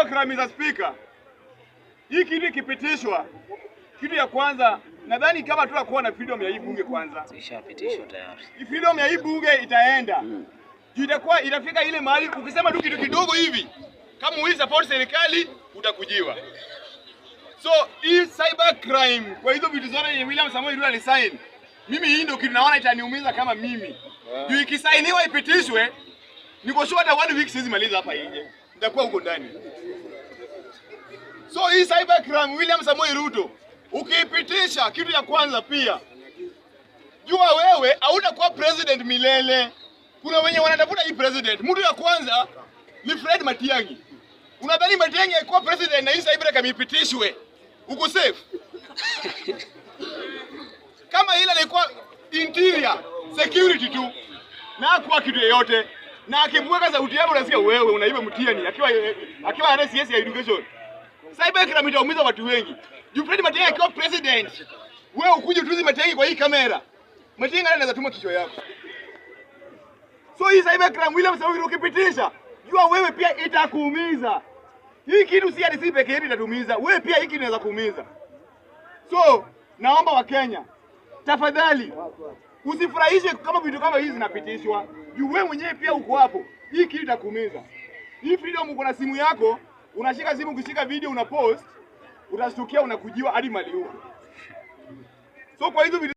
cybercrime Mr. Speaker. Hii kitu kipitishwa. Kitu ya kwanza nadhani kama tutakuwa na freedom ya hii bunge kwanza. Ishapitishwa tayari. Freedom ya hii bunge itaenda. Itakuwa itafika ile mahali ukisema tu kitu kidogo hivi kama uizi support serikali utakujiwa. So hii cybercrime kwa hizo vitu zote yenye William Samoei Ruto alisign. Mimi hii ndio kitu naona itaniumiza kama mimi. Juu ikisainiwa ipitishwe niko sure hata 1 week siwezi maliza hapa nje. Nitakuwa huko ndani. So hii cybercrime William Samoei Ruto ukiipitisha, kitu ya kwanza pia jua wewe hautakuwa president milele. Kuna wenye wanatafuta hii president. Mtu ya kwanza ni Fred Matiang'i. Unadhani Matiang'i alikuwa president na hii cybercrime ipitishwe? Uko safe? Kama ile alikuwa interior security tu na hakuwa kitu yoyote, na akimweka sauti yako unasikia wewe unaiba mtihani akiwa RCS ya education. Cybercrime itaumiza watu wengi. Juu Fred Matiang'i akiwa president, wewe ukuje utuzi Matiang'i kwa hii kamera, Matiang'i anaweza tuma kichwa yako. So hii cybercrime William Samoei ukipitisha, jua wewe pia itakuumiza. Hii kitu si hadi si peke yake itatumiza, wewe pia hiki inaweza kuumiza. So naomba wa Kenya, tafadhali usifurahishe kama vitu kama hizi zinapitishwa. Juu wewe mwenyewe pia uko hapo. Hii kitu itakuumiza. Hii freedom uko na simu yako, unashika simu ukishika video una post, utashtukia unakujiwa hadi mali huko. So kwa hizo